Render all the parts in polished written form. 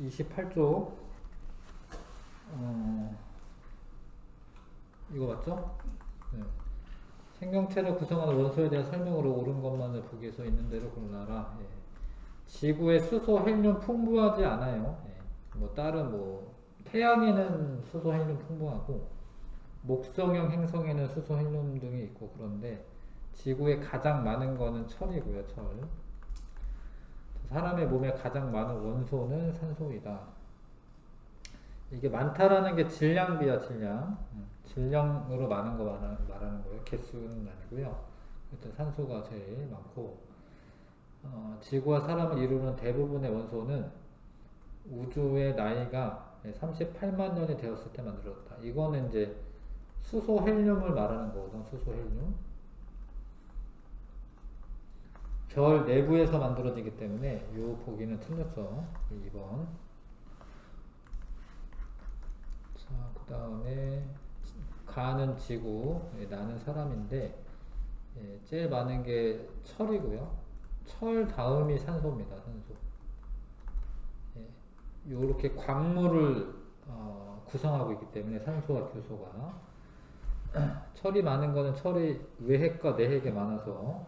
28쪽 이거 맞죠? 네. 생명체를 구성하는 원소에 대한 설명으로 옳은 것만을 보기 위해서 있는 대로 골라라. 예. 지구에 수소, 헬륨 풍부하지 않아요. 예. 뭐 다른 뭐 태양에는 수소, 헬륨 풍부하고 목성형 행성에는 수소, 헬륨 등이 있고 그런데 지구에 가장 많은 거는 철이고요. 철. 사람의 몸에 가장 많은 원소는 산소이다. 이게 많다라는 게 질량비야, 질량. 질량으로 많은 거 말하는 거예요. 개수는 아니고요. 일단 산소가 제일 많고, 지구와 사람을 이루는 대부분의 원소는 우주의 나이가 38만 년이 되었을 때 만들어졌다. 이거는 이제 수소, 헬륨을 말하는 거거든, 수소, 헬륨. 별 내부에서 만들어지기 때문에 이 보기는 틀렸죠. 2번. 자, 그 다음에 가는 지구, 나는 사람인데 제일 많은 게 철이고요. 철 다음이 산소입니다. 산소. 이렇게 광물을 구성하고 있기 때문에 산소와 규소가 철이 많은 거는 철이 외핵과 내핵에 많아서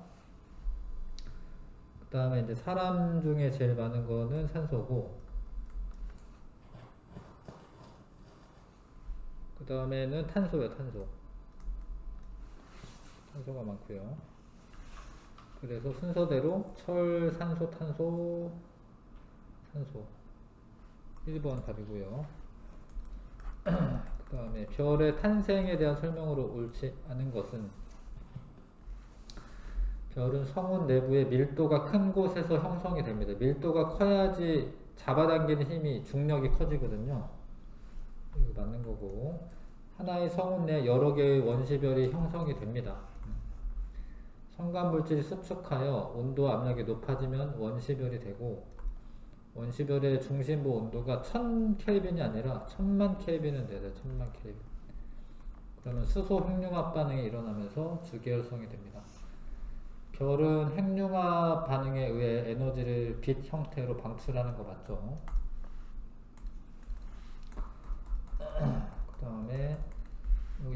그 다음에 이제 사람 중에 제일 많은 거는 산소고 그 다음에는 탄소예요. 탄소. 탄소가 많고요. 그래서 순서대로 철, 산소, 탄소, 산소 1번 답이고요. 그 다음에 별의 탄생에 대한 설명으로 옳지 않은 것은 별은 성운 내부의 밀도가 큰 곳에서 형성이 됩니다. 밀도가 커야지 잡아당기는 힘이 중력이 커지거든요. 이거 맞는 거고 하나의 성운 내 여러 개의 원시별이 형성이 됩니다. 성간물질이 수축하여 온도 압력이 높아지면 원시별이 되고 원시별의 중심부 온도가 1000켈빈이 아니라 1000만 켈빈은 돼야 돼요. 1000만 켈빈. 그러면 수소 핵융합 반응이 일어나면서 주계열성이 됩니다. 별은 핵융합 반응에 의해 에너지를 빛 형태로 방출하는 거 맞죠? 그 다음에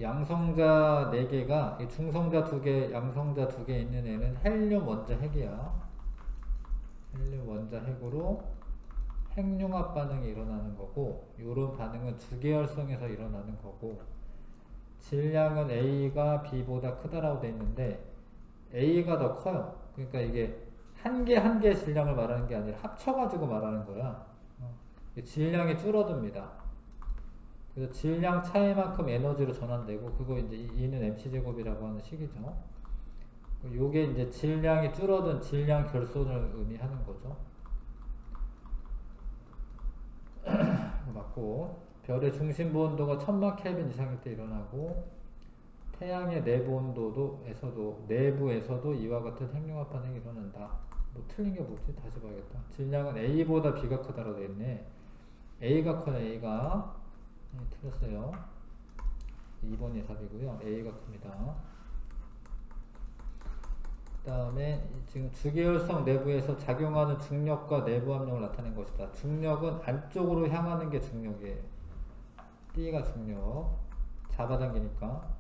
양성자 4개가 중성자 2개, 양성자 2개 있는 애는 헬륨 원자 핵이야. 헬륨 원자 핵으로 핵융합 반응이 일어나는 거고 이런 반응은 주계열성에서 일어나는 거고 질량은 A가 B보다 크다라고 되어 있는데 A가 더 커요. 그러니까 이게 한 개 한 개 질량을 말하는 게 아니라 합쳐가지고 말하는 거야. 질량이 줄어듭니다. 그래서 질량 차이만큼 에너지로 전환되고 그거 이제 E는 mc제곱이라고 하는 식이죠. 요게 이제 질량이 줄어든 질량 결손을 의미하는 거죠. 맞고 별의 중심부 온도가 1000만 켈빈 이상일 때 일어나고 태양의 내부에서도 이와 같은 핵융합 반응이 일어난다. 뭐 틀린 게 뭐지? 다시 봐야겠다. 질량은 A보다 B가 크다라고 되어있네. A가 커요. A가 틀렸어요. 2번이 답이고요. A가 큽니다. 그 다음에 지금 주계열성 내부에서 작용하는 중력과 내부 압력을 나타낸 것이다. 중력은 안쪽으로 향하는 게 중력이에요. D가 중력. 잡아당기니까.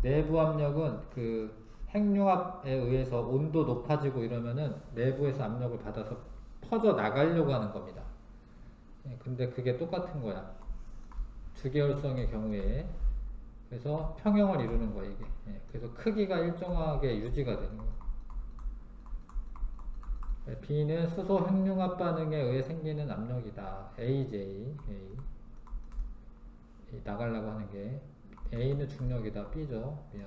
내부 압력은 그 핵융합에 의해서 온도 높아지고 이러면은 내부에서 압력을 받아서 퍼져 나가려고 하는 겁니다. 근데 그게 똑같은 거야. 주계열성의 경우에. 그래서 평형을 이루는 거야, 이게. 그래서 크기가 일정하게 유지가 되는 거야. B는 수소 핵융합 반응에 의해 생기는 압력이다. AJ. 나가려고 하는 게. A는 중력이다. B죠. 미안.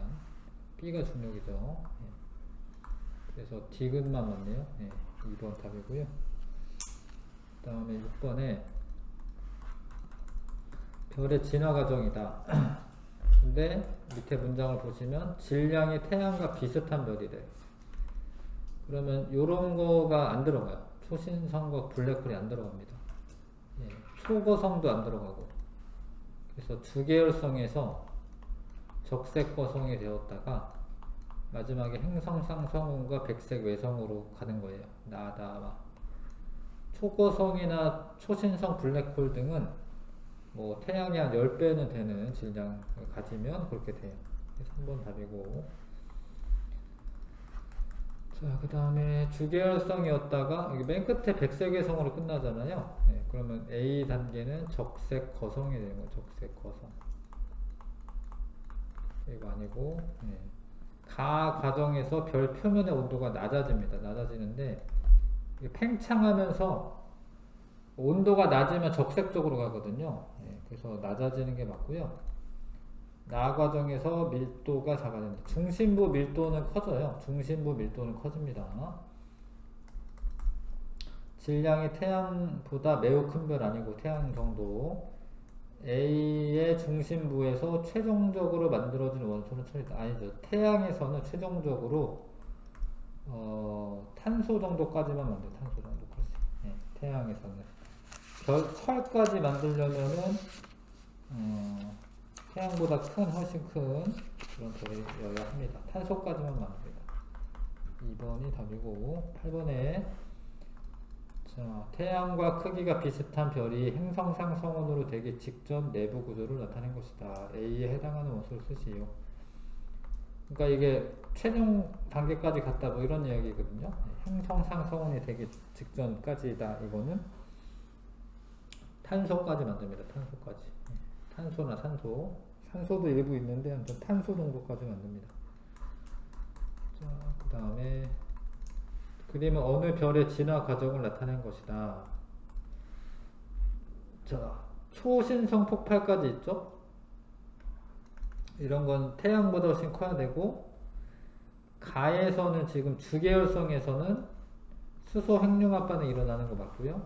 B가 중력이죠. 그래서 D근만 맞네요. 2번 답이고요. 그 다음에 6번에 별의 진화 과정이다. 근데 밑에 문장을 보시면 질량이 태양과 비슷한 별이래. 그러면 요런 거가 안 들어가요. 초신성과 블랙홀이 안 들어갑니다. 초거성도 안 들어가고. 그래서 주계열성에서 적색거성이 되었다가 마지막에 행성상 성운과 백색 외성으로 가는 거예요. 나다마. 초고성이나 초신성 블랙홀 등은 뭐 태양이 한 10배는 되는 질량을 가지면 그렇게 돼요. 그래서 3번 답이고. 자, 그 다음에 주계열성이었다가 여기 맨 끝에 백색외성으로 끝나잖아요. 네, 그러면 A 단계는 적색 거성이 되는 거예요. 적색 거성. 이거 아니고, 네. 가 과정에서 별 표면의 온도가 낮아집니다. 낮아지는데 팽창하면서 온도가 낮으면 적색 쪽으로 가거든요. 네, 그래서 낮아지는 게 맞고요. 나 과정에서 밀도가 작아진다. 중심부 밀도는 커져요. 중심부 밀도는 커집니다. 질량이 태양보다 매우 큰 별 아니고 태양 정도. A의 중심부에서 최종적으로 만들어진 원소는 철이다. 아니죠. 태양에서는 최종적으로 탄소 정도까지만 만들어요. 탄소 정도까지. 네, 태양에서는. 철까지 만들려면은 태양보다 훨씬 큰 그런 별이어야 합니다. 탄소까지만 만듭니다. 2번이 답이고, 8번에 자, 태양과 크기가 비슷한 별이 행성 상성원으로 되기 직전 내부 구조를 나타낸 것이다. A에 해당하는 원소를 쓰시오. 그러니까 이게 최종 단계까지 갔다 뭐 이런 이야기거든요. 행성 상성원이 되기 직전까지다. 이거는 탄소까지 만듭니다. 탄소까지. 탄소나 산소. 산소도 일부 있는데 아무튼 탄소 정도까지 만듭니다. 자, 그 다음에 그림은 어느 별의 진화 과정을 나타낸 것이다. 자, 초신성 폭발까지 있죠? 이런 건 태양보다 훨씬 커야 되고, 가에서는 지금 주계열성에서는 수소 핵융합 반응이 일어나는 거 맞고요.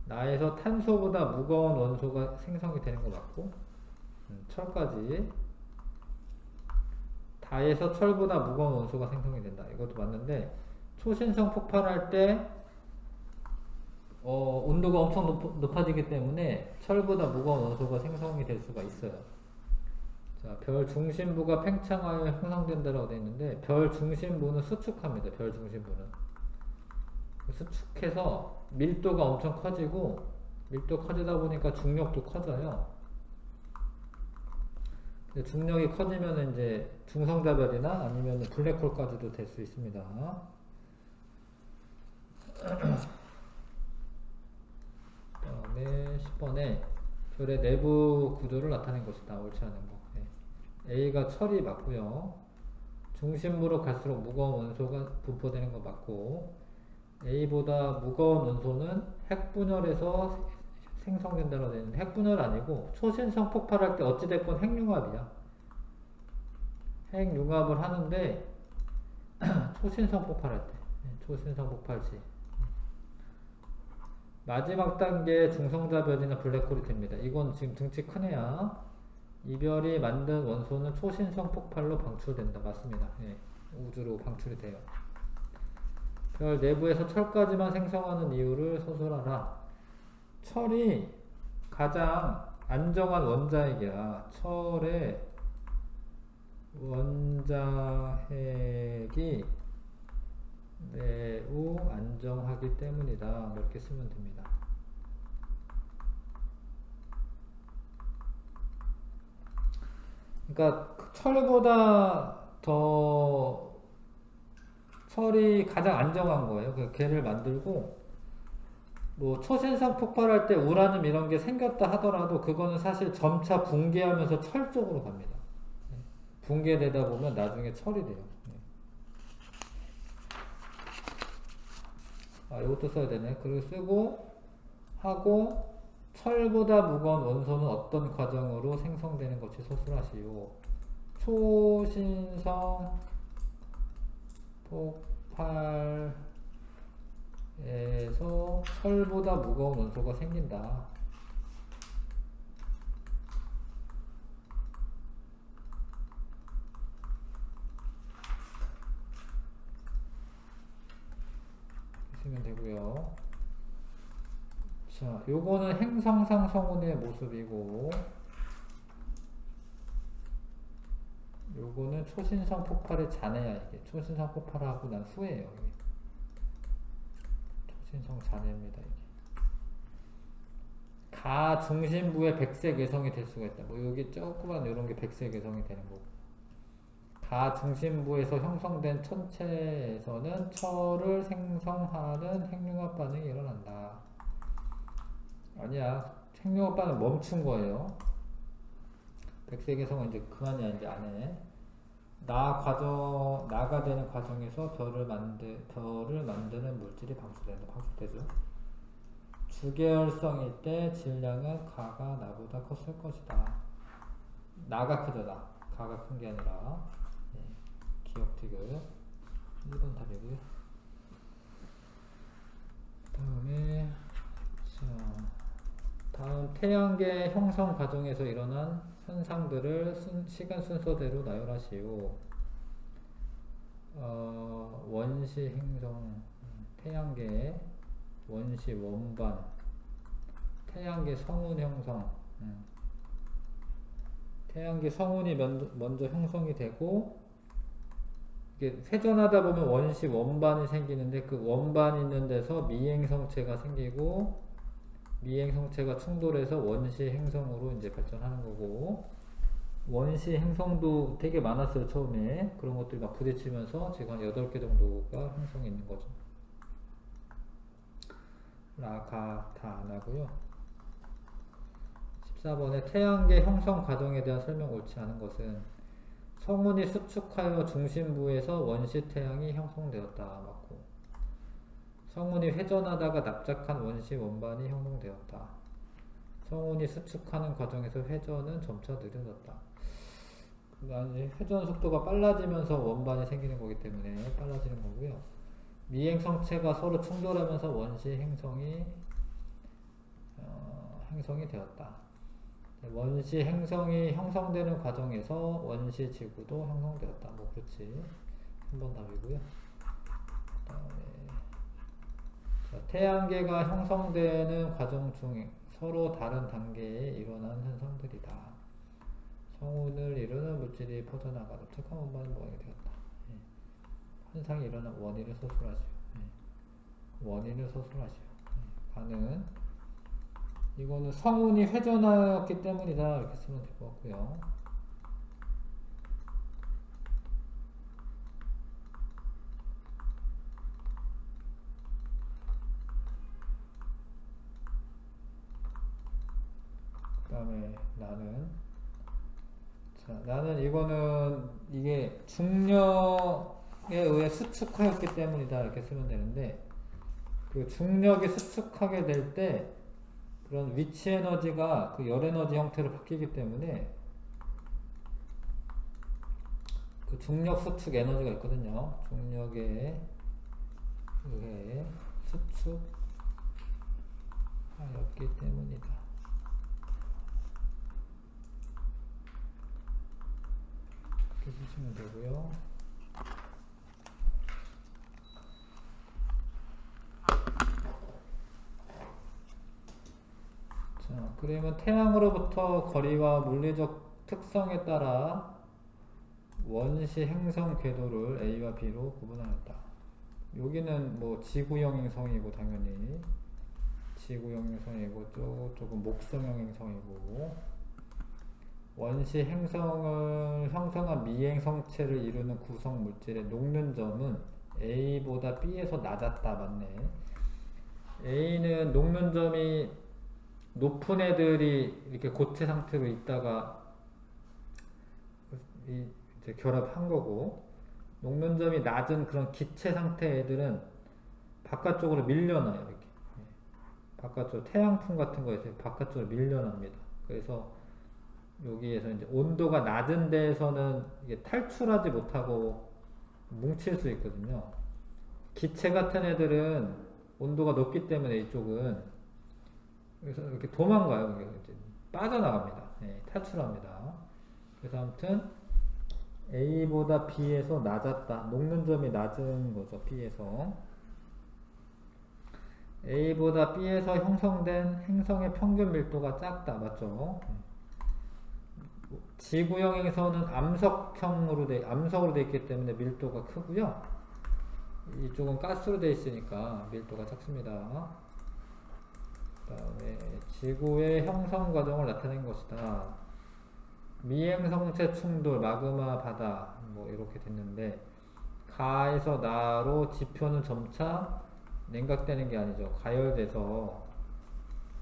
나에서 탄소보다 무거운 원소가 생성이 되는 거 맞고, 철까지. 다에서 철보다 무거운 원소가 생성이 된다. 이것도 맞는데, 초신성 폭발할 때 온도가 엄청 높아지기 때문에 철보다 무거운 원소가 생성이 될 수가 있어요. 자, 별 중심부가 팽창하여 형성된다라고 되어 있는데 별 중심부는 수축합니다. 별 중심부는 수축해서 밀도가 엄청 커지고, 밀도 커지다 보니까 중력도 커져요. 중력이 커지면 이제 중성자별이나 아니면 블랙홀까지도 될 수 있습니다. 그다음에 10번에 별의 내부 구조를 나타낸 것이다. 옳지 않은 거. 네. A가 철이 맞고요. 중심부로 갈수록 무거운 원소가 분포되는 거 맞고, A보다 무거운 원소는 핵분열에서 생성된다고 되어 있는데 핵분열 아니고 초신성 폭발할 때 어찌됐건 핵융합이야. 핵융합을 하는데 초신성 폭발할 때, 초신성 폭발시 마지막 단계 중성자별이나 블랙홀이 됩니다. 이건 지금 등치 큰 애야. 이 별이 만든 원소는 초신성 폭발로 방출된다. 맞습니다. 예, 우주로 방출이 돼요. 별 내부에서 철까지만 생성하는 이유를 서술하라. 철이 가장 안정한 원자핵이야. 철의 원자핵이 매우 안정하기 때문이다. 이렇게 쓰면 됩니다. 그러니까 철보다 더 철이 가장 안정한 거예요. 걔를 만들고 뭐 초신성 폭발할 때 우라늄 이런 게 생겼다 하더라도 그거는 사실 점차 붕괴하면서 철 쪽으로 갑니다. 붕괴되다 보면 나중에 철이 돼요. 이것도 써야 되네. 그리고 쓰고 하고 철보다 무거운 원소는 어떤 과정으로 생성되는 것이 서술하시오. 초신성 폭발에서 철보다 무거운 원소가 생긴다. 쓰면 되고요. 자, 요거는 행성상 성운의 모습이고, 요거는 초신성 폭발의 잔해야. 이게 초신성 폭발하고 난 후에요. 이게. 신성 잔해입니다. 이게. 가 중심부에 백색 외성이 될 수가 있다. 뭐 여기 조그만 이런 게 백색 외성이 되는 거고. 가 중심부에서 형성된 천체에서는 철을 생성하는 핵융합 반응이 일어난다. 아니야. 핵융합 반응 멈춘 거예요. 백색 외성은 이제 그만이야. 이제 안 해. 나가 되는 과정에서 별을 만드는 물질이 방출된다. 방출되죠. 주계열성일 때 질량은 가가 나보다 컸을 것이다. 나가 크잖아. 가가 큰 게 아니라. 네. 기억 티귿 1번 답이고요. 다음 태양계 형성 과정에서 일어난 현상들을 시간 순서대로 나열하시오. 원시 행성, 태양계 원시 원반, 태양계 성운 형성. 태양계 성운이 먼저 형성이 되고, 이게 회전하다 보면 원시 원반이 생기는데, 그 원반 있는 데서 미행성체가 생기고, 미행성체가 충돌해서 원시 행성으로 이제 발전하는 거고, 원시 행성도 되게 많았어요. 처음에 그런 것들이 막 부딪히면서 지금 한 8개 정도가 형성이 있는 거죠. 라가 다 안 하고요. 14번에 태양계 형성 과정에 대한 설명 옳지 않은 것은 성운이 수축하여 중심부에서 원시 태양이 형성되었다. 맞고, 성운이 회전하다가 납작한 원시 원반이 형성되었다. 성운이 수축하는 과정에서 회전은 점차 느려졌다. 회전 속도가 빨라지면서 원반이 생기는 거기 때문에 빨라지는 거고요. 미행성체가 서로 충돌하면서 원시 행성이 되었다. 원시 행성이 형성되는 과정에서 원시 지구도 형성되었다. 뭐 그렇지. 3번 답이고요. 그다음에 태양계가 형성되는 과정 중 서로 다른 단계에 일어난 현상들이다. 성운을 이루는 물질이 퍼져나가 납작한 원반을 모양이 되었다. 현상이 일어난 원인을 서술하시오. 원인을 서술하시오. 가는 이거는 성운이 회전하였기 때문이다. 이렇게 쓰면 될 것 같고요. 그 다음에 나는 이거는 이게 중력에 의해 수축하였기 때문이다. 이렇게 쓰면 되는데, 그 중력이 수축하게 될 때 그런 위치 에너지가 그 열 에너지 형태로 바뀌기 때문에 그 중력 수축 에너지가 있거든요. 중력에 의해 수축하였기 때문이다. 이렇게 보시면 되고요. 자, 그러면 태양으로부터 거리와 물리적 특성에 따라 원시 행성 궤도를 A와 B로 구분하였다. 여기는 뭐 지구형 행성이고, 당연히 지구형 행성이고, 조금 목성형 행성이고, 원시 행성을 형성한 미행성체를 이루는 구성 물질의 녹는 점은 A보다 B에서 낮았다. 맞네. A는 녹는 점이 높은 애들이 이렇게 고체 상태로 있다가 이제 결합한 거고, 녹는 점이 낮은 그런 기체 상태 애들은 바깥쪽으로 밀려나요. 이렇게 바깥쪽 태양풍 같은 거에서 바깥쪽으로 밀려납니다. 그래서 여기에서 이제 온도가 낮은 데에서는 이게 탈출하지 못하고 뭉칠 수 있거든요. 기체 같은 애들은 온도가 높기 때문에 이쪽은 그래서 이렇게 도망가요. 이제 빠져나갑니다. 탈출합니다. 그래서 아무튼 A보다 B에서 낮았다. 녹는 점이 낮은 거죠. B에서. A보다 B에서 형성된 행성의 평균 밀도가 작다. 맞죠? 지구형 행성은 암석으로 돼 있기 때문에 밀도가 크고요. 이쪽은 가스로 되어 있으니까 밀도가 작습니다. 그 다음에 지구의 형성 과정을 나타낸 것이다. 미행성체 충돌, 마그마 바다 뭐 이렇게 됐는데 가에서 나로 지표는 점차 냉각되는 게 아니죠.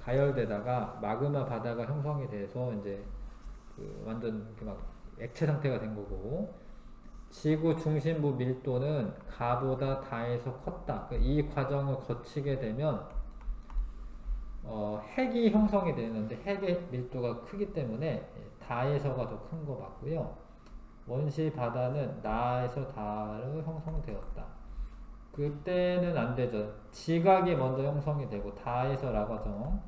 가열되다가 마그마 바다가 형성이 돼서 이제 그 완전 이렇게 막 액체 상태가 된 거고, 지구 중심부 밀도는 가보다 다에서 컸다. 이 과정을 거치게 되면 핵이 형성이 되는데 핵의 밀도가 크기 때문에 다에서가 더 큰 거 맞고요. 원시 바다는 나에서 다로 형성되었다. 그때는 안 되죠. 지각이 먼저 형성이 되고 다에서 라 과정.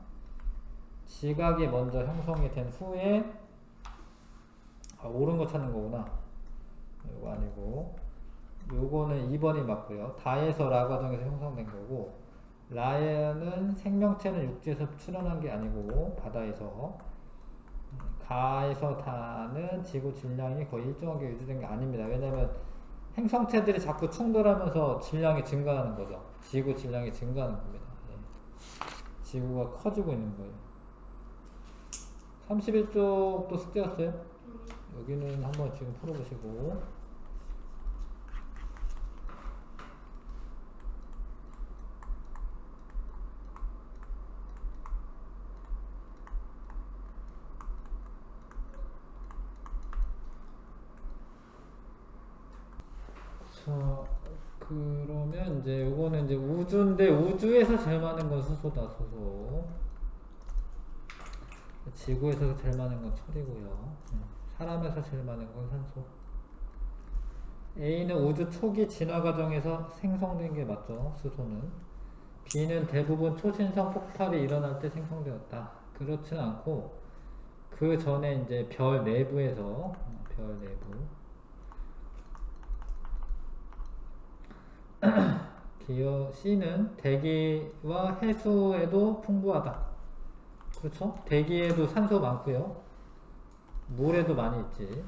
지각이 먼저 형성이 된 후에 옳은 거 찾는 거구나. 이거 아니고 요거는 2번이 맞고요. 다에서 라 과정에서 형성된 거고, 라에는 생명체는 육지에서 출현한 게 아니고 바다에서, 가에서 다는 지구 질량이 거의 일정하게 유지된 게 아닙니다. 왜냐면 행성체들이 자꾸 충돌하면서 질량이 증가하는 거죠. 지구 질량이 증가하는 겁니다. 지구가 커지고 있는 거예요. 31쪽도 숙제였어요? 여기는 한번 지금 풀어보시고. 자, 그러면 이제 요거는 이제 우주인데, 우주에서 제일 많은 건 수소다, 수소. 지구에서 제일 많은 건 철이고요. 사람에서 제일 많은 건 산소. A는 우주 초기 진화 과정에서 생성된 게 맞죠, 수소는. B는 대부분 초신성 폭발이 일어날 때 생성되었다. 그렇지는 않고 그 전에 이제 별 내부에서, 별 내부. C는 대기와 해수에도 풍부하다. 그렇죠? 대기에도 산소 많고요. 물에도 많이 있지.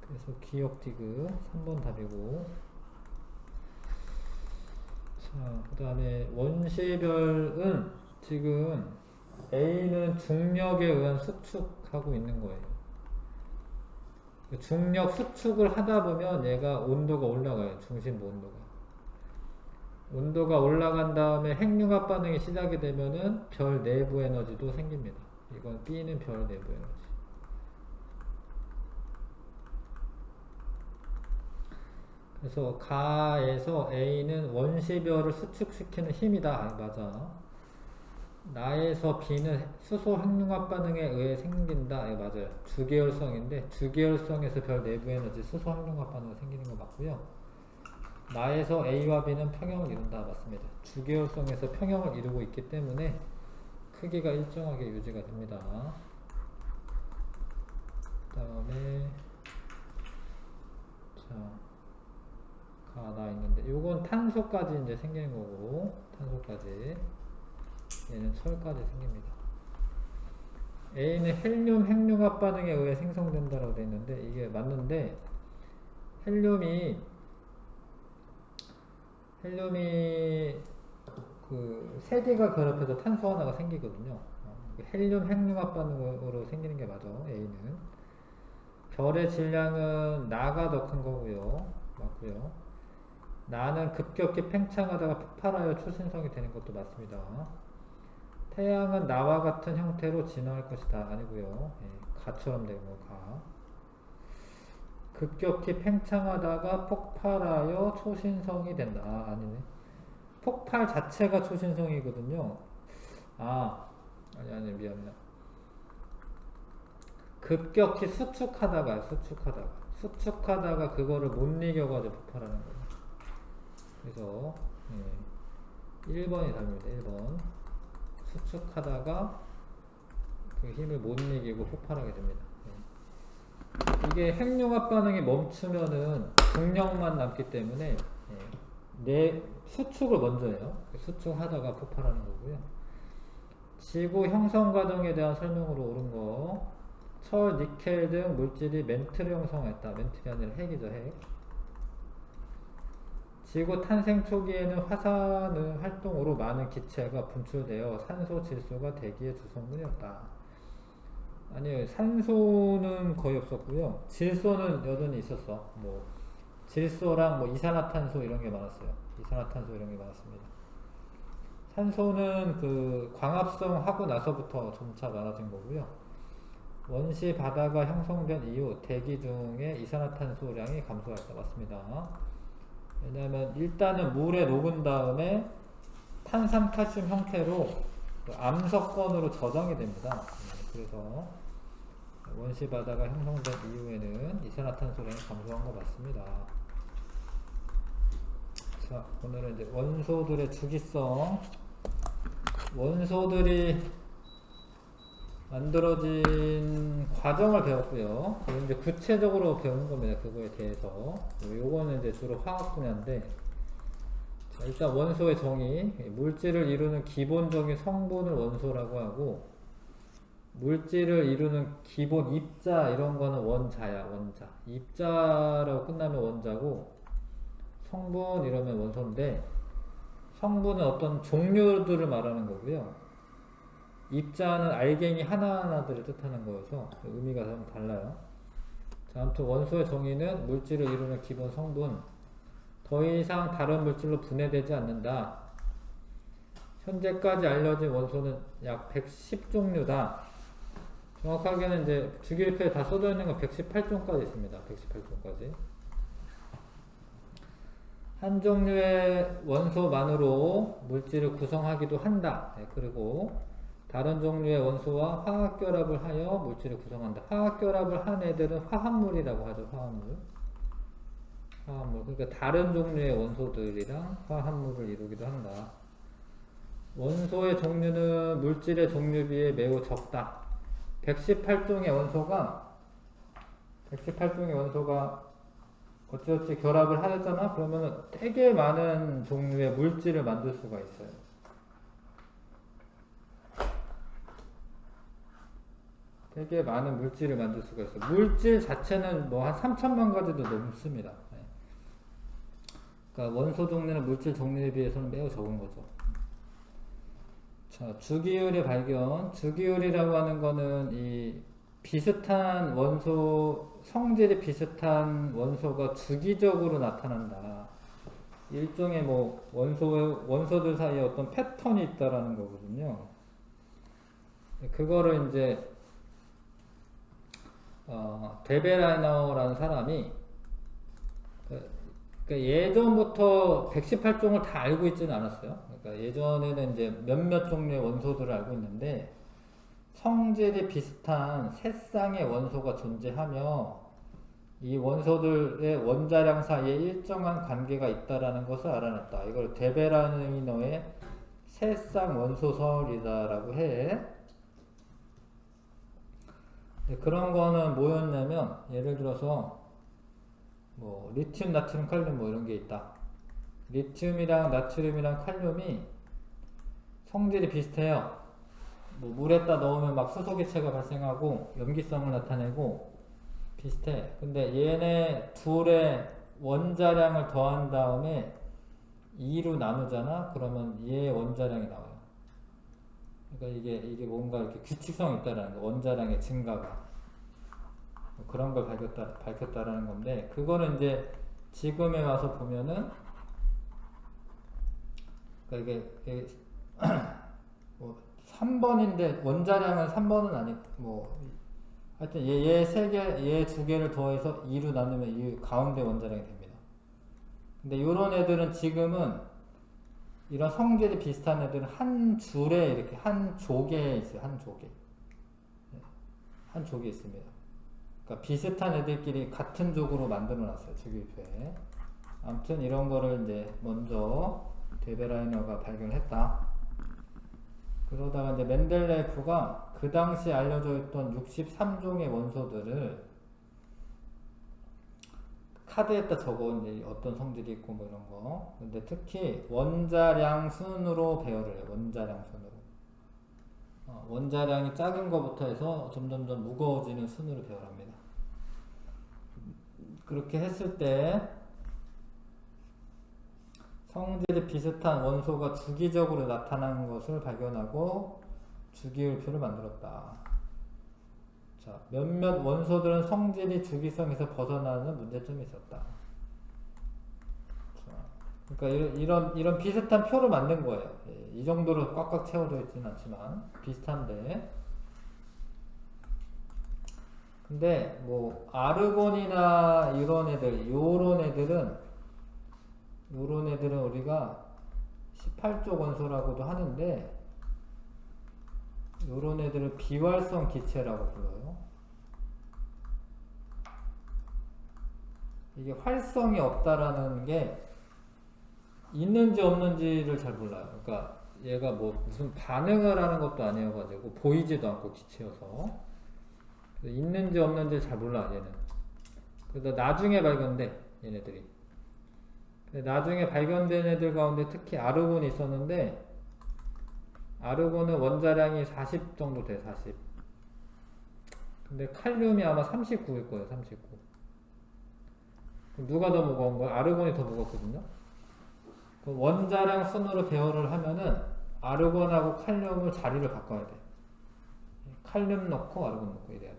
그래서 기억 디귿 3번 답이고. 자, 그 다음에 원시별은 지금 A는 중력에 의한 수축하고 있는 거예요. 중력 수축을 하다 보면 얘가 온도가 올라가요. 중심부 온도가 올라간 다음에 핵융합 반응이 시작이 되면은 별 내부 에너지도 생깁니다. 이건 B는 별 내부 에너지. 그래서 가에서 A는 원시별을 수축시키는 힘이다. 맞아. 나에서 B는 수소 핵융합 반응에 의해 생긴다. 맞아요. 주계열성인데 주계열성에서 별 내부 에너지 수소 핵융합 반응이 생기는 거 맞고요. 나에서 A와 B는 평형을 이룬다. 맞습니다. 주계열성에서 평형을 이루고 있기 때문에 크기가 일정하게 유지가 됩니다. 그 다음에 자, 가 있는데 요건 탄소까지 이제 생기는 거고, 탄소까지. 얘는 철까지 생깁니다. A는 헬륨 핵융합 반응에 의해 생성된다라고 되어 있는데 이게 맞는데, 헬륨이 그 세 개가 결합해서 탄소 하나가 생기거든요. 헬륨 핵융합 반응으로 생기는 게 맞아. A는 별의 질량은 나가 더 큰 거고요. 맞고요. 나는 급격히 팽창하다가 폭발하여 초신성이 되는 것도 맞습니다. 태양은 나와 같은 형태로 진화할 것이다. 아니고요. 가처럼 되는 거, 가. 급격히 팽창하다가 폭발하여 초신성이 된다. 아니네. 폭발 자체가 초신성이거든요. 아니, 미안해요. 급격히 수축하다가 그거를 못 이겨가지고 폭발하는 거예요. 그래서 1번이 답입니다. 1번. 수축하다가 그 힘을 못 이기고 폭발하게 됩니다. 이게 핵융합 반응이 멈추면은 중력만 남기 때문에 내 수축을 먼저 해요. 수축하다가 폭발하는 거고요. 지구 형성 과정에 대한 설명으로 옳은 거. 철, 니켈 등 물질이 멘트를 형성했다. 멘트가 아니라 핵이죠, 핵. 지구 탄생 초기에는 화산의 활동으로 많은 기체가 분출되어 산소, 질소가 대기의 주성분이었다. 아니요, 산소는 거의 없었고요. 질소는 여전히 있었어. 뭐 질소랑 뭐 이산화탄소 이런 게 많았어요. 이산화탄소 이런 게 많았습니다. 산소는 그 광합성 하고 나서부터 점차 많아진 거고요. 원시 바다가 형성된 이후 대기 중에 이산화탄소량이 감소했다. 맞습니다. 왜냐하면 일단은 물에 녹은 다음에 탄산칼슘 형태로 그 암석권으로 저장이 됩니다. 그래서 원시 바다가 형성된 이후에는 이산화탄소량이 감소한 거 맞습니다. 자, 오늘은 이제 원소들의 주기성, 원소들이 만들어진 과정을 배웠고요. 이제 구체적으로 배우는 겁니다. 그거에 대해서. 요거는 이제 주로 화학 분야인데, 자, 일단 원소의 정의, 물질을 이루는 기본적인 성분을 원소라고 하고, 물질을 이루는 기본 입자 이런 거는 원자야, 원자. 입자라고 끝나면 원자고, 성분 이러면 원소인데, 성분은 어떤 종류들을 말하는 거고요. 입자는 알갱이 하나하나들을 뜻하는 거여서 의미가 좀 달라요. 자, 아무튼 원소의 정의는 물질을 이루는 기본 성분, 더 이상 다른 물질로 분해되지 않는다. 현재까지 알려진 원소는 약 110종류다. 정확하게는 이제 주기율표에 다 써져 있는 건 118종까지 있습니다. 118종까지. 한 종류의 원소만으로 물질을 구성하기도 한다. 네, 그리고 다른 종류의 원소와 화학결합을 하여 물질을 구성한다. 화학결합을 한 애들은 화합물이라고 하죠. 화합물. 화합물. 그러니까 다른 종류의 원소들이랑 화합물을 이루기도 한다. 원소의 종류는 물질의 종류에 비해 매우 적다. 118종의 원소가 어찌어찌 결합을 하였잖아? 그러면은 되게 많은 종류의 물질을 만들 수가 있어요. 되게 많은 물질을 만들 수가 있어요. 물질 자체는 뭐 한 3천만 가지도 넘습니다. 네. 그러니까 원소 종류는 물질 종류에 비해서는 매우 적은 거죠. 자, 주기율의 발견. 주기율이라고 하는 거는 이 비슷한 원소, 성질이 비슷한 원소가 주기적으로 나타난다. 일종의 뭐 원소들 사이에 어떤 패턴이 있다라는 거거든요. 그거를 이제 데베라이너라는 사람이 그러니까 예전부터 118종을 다 알고 있지는 않았어요. 그러니까 예전에는 이제 몇몇 종류의 원소들을 알고 있는데 성질이 비슷한 세 쌍의 원소가 존재하며 이 원소들의 원자량 사이에 일정한 관계가 있다라는 것을 알아냈다. 이걸 데베라이너의 세 쌍 원소설이다라고 해. 그런 거는 뭐였냐면 예를 들어서 뭐 리튬, 나트륨, 칼륨 뭐 이런 게 있다. 리튬이랑 나트륨이랑 칼륨이 성질이 비슷해요. 뭐 물에다 넣으면 막 수소기체가 발생하고 염기성을 나타내고 비슷해. 근데 얘네 둘의 원자량을 더한 다음에 2로 나누잖아? 그러면 얘의 원자량이 나와요. 그러니까 이게 뭔가 이렇게 규칙성이 있다라는 거, 원자량의 증가가. 그런 걸 밝혔다라는 건데, 그거는 이제 지금에 와서 보면은, 그러니까 이게 뭐 3번인데, 원자량은 3번은 아니고, 뭐, 하여튼 얘 두 개를 더해서 2로 나누면 이 가운데 원자량이 됩니다. 근데 요런 애들은 지금은 이런 성질이 비슷한 애들은 한 줄에 이렇게 한 족에 있어요. 한 족에. 한 족이 있습니다. 그러니까 비슷한 애들끼리 같은 족으로 만들어 놨어요. 주기율표에. 아무튼 이런 거를 이제 먼저 데베라이너가 발견했다. 그러다가 이제 멘델레이프가 그 당시 알려져 있던 63종의 원소들을 카드에다 적어 이제 어떤 성질이 있고 뭐 이런 거. 근데 특히 원자량 순으로 배열을 해요. 원자량 순으로. 원자량이 작은 거부터 해서 점점점 무거워지는 순으로 배열합니다. 그렇게 했을 때 성질이 비슷한 원소가 주기적으로 나타나는 것을 발견하고 주기율표를 만들었다. 자, 몇몇 원소들은 성질이 주기성에서 벗어나는 문제점이 있었다. 자, 그러니까 이런 비슷한 표를 만든 거예요. 이 정도로 꽉꽉 채워져 있지는 않지만 비슷한데, 근데 뭐 아르곤이나 이런 애들은 우리가 18족 원소라고도 하는데, 요런 애들을 비활성 기체라고 불러요. 이게 활성이 없다라는 게 있는지 없는지를 잘 몰라요. 그러니까 얘가 뭐 무슨 반응을 하는 것도 아니어가지고 보이지도 않고 기체여서 있는지 없는지 잘 몰라 얘는. 그래서 나중에 발견돼 얘네들이. 나중에 발견된 애들 가운데 특히 아르곤이 있었는데, 아르곤은 원자량이 40 정도 돼, 40. 근데 칼륨이 아마 39일 거예요, 39. 그럼 누가 더 무거운 거야? 아르곤이 더 무겁거든요? 그럼 원자량 순으로 배열을 하면은 아르곤하고 칼륨을 자리를 바꿔야 돼. 칼륨 넣고 아르곤 넣고 이래야 돼.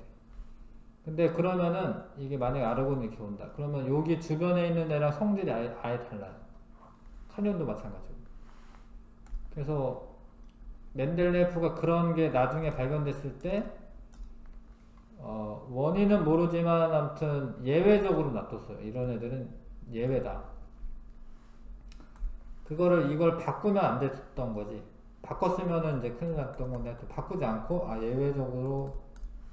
근데 그러면은 이게 만약에 아르곤이 이렇게 온다. 그러면 여기 주변에 있는 애랑 성질이 아예 달라요. 칼륨도 마찬가지고. 그래서 멘델레프가 그런 게 나중에 발견됐을 때 원인은 모르지만 아무튼 예외적으로 놔뒀어요. 이런 애들은 예외다. 이걸 바꾸면 안 됐던 거지. 바꿨으면은 이제 큰일 났던 건데 바꾸지 않고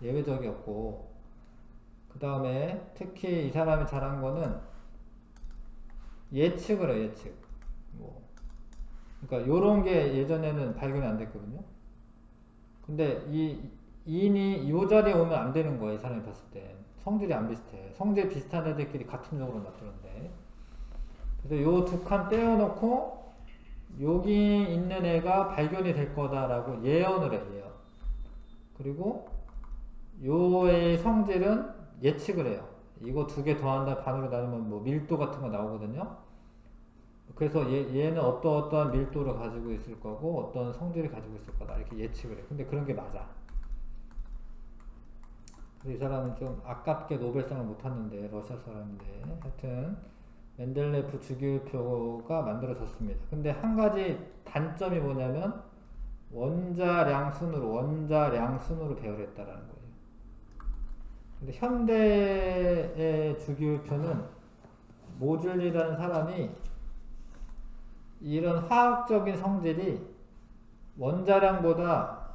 예외적이었고, 그 다음에 특히 이 사람이 잘한 거는 예측을 해요. 예측. 그러니까 요런 게 예전에는 발견이 안 됐거든요. 근데 이 인이 요 자리에 오면 안 되는 거야, 이 사람이 봤을 때. 성질이 안 비슷해. 성질 비슷한 애들끼리 같은 쪽으로 놔두는데. 그래서 요 두 칸 떼어놓고 여기 있는 애가 발견이 될 거다라고 예언을 해, 예언. 그리고 요 애의 성질은 예측을 해요. 이거 두 개 더한다 반으로 나누면 뭐 밀도 같은 거 나오거든요. 그래서 얘는 어떠한 밀도를 가지고 있을 거고 어떤 성질을 가지고 있을 거다 이렇게 예측을 해. 근데 그런 게 맞아. 이 사람은 좀 아깝게 노벨상을 못 탔는데, 러시아 사람인데, 하여튼 멘델레프 주기율표가 만들어졌습니다. 근데 한 가지 단점이 뭐냐면 원자량 순으로 배열했다라는 거예요. 근데 현대의 주기율표는 모즐리라는 사람이 이런 화학적인 성질이 원자량보다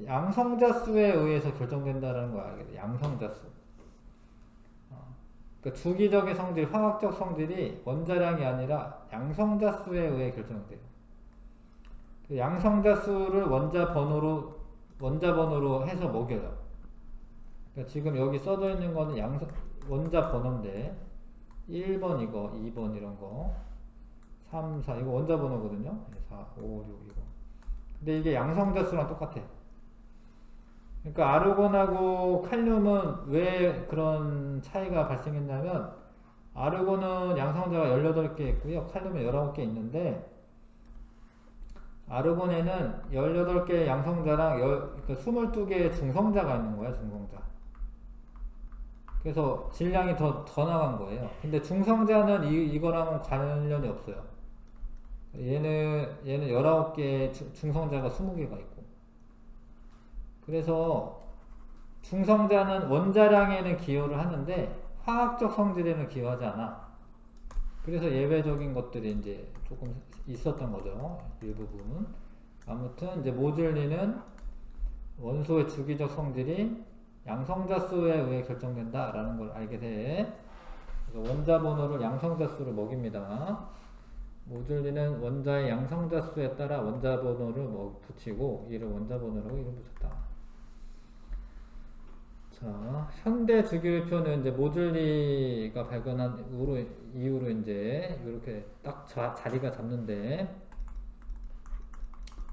양성자 수에 의해서 결정된다는 거 알겠죠? 양성자 수. 그러니까 주기적인 성질, 화학적 성질이 원자량이 아니라 양성자 수에 의해 결정돼요. 양성자 수를 원자 번호로 해서 먹여요. 그러니까 지금 여기 써져 있는 거는 원자 번호인데 1번 이거, 2번 이런 거, 3, 4 이거 원자 번호거든요. 4, 5, 6 이거. 근데 이게 양성자 수랑 똑같아. 그러니까 아르곤하고 칼륨은 왜 그런 차이가 발생했냐면, 아르곤은 양성자가 18개 있고요. 칼륨은 19개 있는데, 아르곤에는 18개의 양성자랑 그러니까 22개의 중성자가 있는 거야, 중성자. 그래서 질량이 더 나간 거예요. 근데 중성자는 이거랑은 관련이 없어요. 얘는 19개의 중성자가 20개가 있고. 그래서 중성자는 원자량에는 기여를 하는데 화학적 성질에는 기여하지 않아. 그래서 예외적인 것들이 이제 조금 있었던 거죠. 일부분. 아무튼 이제 모즐리는 원소의 주기적 성질이 양성자 수에 의해 결정된다라는 걸 알게 돼. 그래서 원자 번호를 양성자 수를 먹입니다. 모즐리는 원자의 양성자 수에 따라 원자 번호를 붙이고 이를 원자 번호라고 이름 붙였다. 자, 현대 주기율표는 이제 모즐리가 발견한 이후로 이제 이렇게 딱 자리가 잡는데,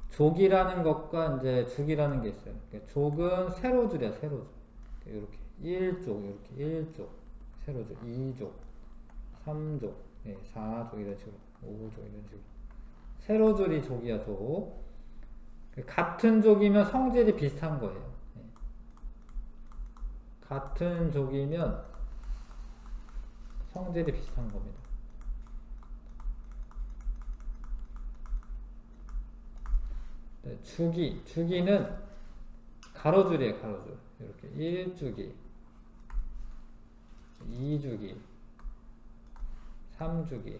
족이라는 것과 이제 죽이라는 게 있어요. 족은 세로줄이야, 세로줄. 이렇게 1족, 이렇게 1족, 세로줄, 2족, 3족, 4족 이런 식으로. 5조 이런 식으로. 세로줄이 족이야, 족. 같은 족이면 성질이 비슷한 거예요. 같은 족이면 성질이 비슷한 겁니다. 네, 주기는 가로줄이에요, 가로줄. 이렇게 1주기, 2주기, 3주기.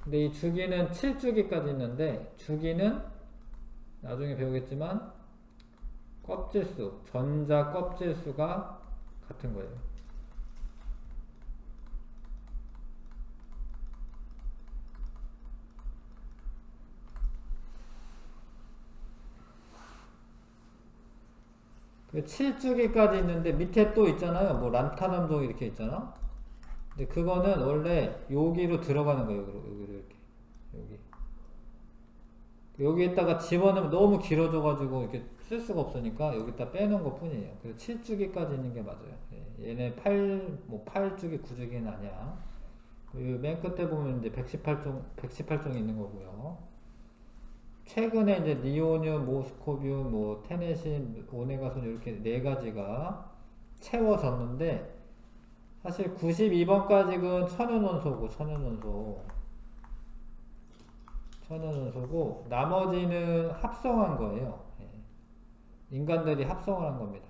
근데 이 주기는 7주기까지 있는데, 주기는 나중에 배우겠지만 껍질수, 전자 껍질수가 같은 거예요. 그 7주기까지 있는데 밑에 또 있잖아요. 뭐 란타남종 이렇게 있잖아. 근데 그거는 원래 여기로 들어가는 거예요. 여기로 이렇게 여기에다가 집어넣으면 너무 길어져가지고 이렇게 쓸 수가 없으니까 여기다 빼놓은 것 뿐이에요. 그래서 7주기까지 있는 게 맞아요. 얘네 8주기, 9주기는 아니야. 맨 끝에 보면 이제 118종이 있는 거고요. 최근에 이제 니오늄, 모스코뷴, 뭐 테네신, 오네가손 이렇게 네 가지가 채워졌는데 사실 92번까지는 천연원소고 나머지는 합성한 거예요. 인간들이 합성을 한 겁니다.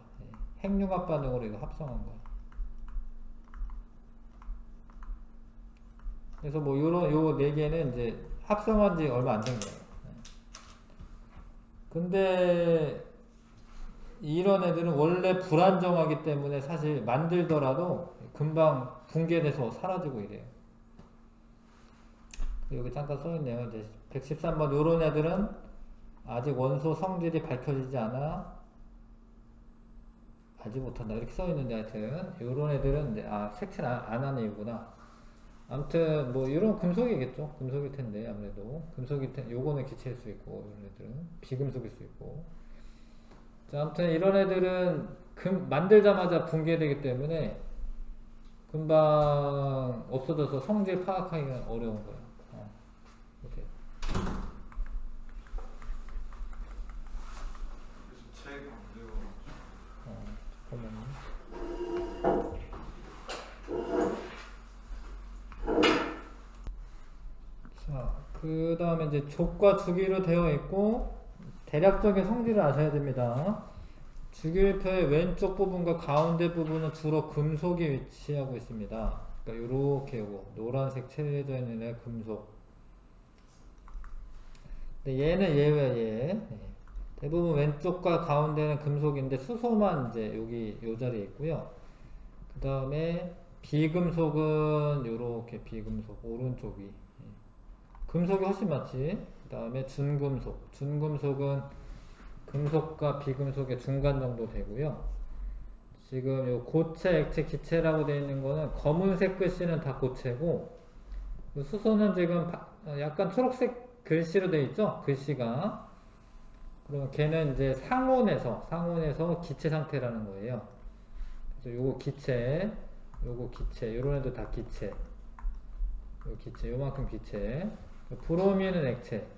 핵융합 반응으로 이거 합성한 거예요. 그래서 뭐 요 네 개는 이제 합성한 지 얼마 안 된 거예요. 근데 이런 애들은 원래 불안정하기 때문에 사실 만들더라도 금방 붕괴돼서 사라지고 이래요. 여기 잠깐 써있네요. 이제 113번 요런 애들은 아직 원소 성질이 밝혀지지 않아 알지 못한다 이렇게 써있는데 하여튼 요런 애들은 이제 색칠 안 하는 이유구나. 아무튼 뭐 이런 금속이겠죠. 금속일 텐데 아무래도 금속일 텐데 요거는 기체일 수 있고 이런 애들은 비금속일 수 있고. 자, 아무튼 이런 애들은 만들자마자 붕괴되기 때문에 금방 없어져서 성질 파악하기가 어려운 거예요. 이렇게. 잠깐만요. 자, 그 다음에 이제 족과 주기로 되어 있고 대략적인 성질을 아셔야 됩니다. 주기율표의 왼쪽 부분과 가운데 부분은 주로 금속이 위치하고 있습니다. 그러니까 요렇게 요거 노란색 칠해져 있는 애 금속. 근데 얘는 예외야, 얘. 대부분 왼쪽과 가운데는 금속인데 수소만 이제 여기 요 자리에 있고요. 그 다음에 비금속은 요렇게 비금속 오른쪽이 금속이 훨씬 많지. 그 다음에 준금속은 금속과 비금속의 중간 정도 되고요. 지금 요 고체, 액체, 기체라고 되어 있는 거는 검은색 글씨는 다 고체고 수소는 지금 약간 초록색 글씨로 되어 있죠. 글씨가. 그러면 걔는 이제 상온에서 기체 상태라는 거예요. 그래서 요거 기체, 요런 애도 다 기체. 요만큼 기체. 브로민은 액체.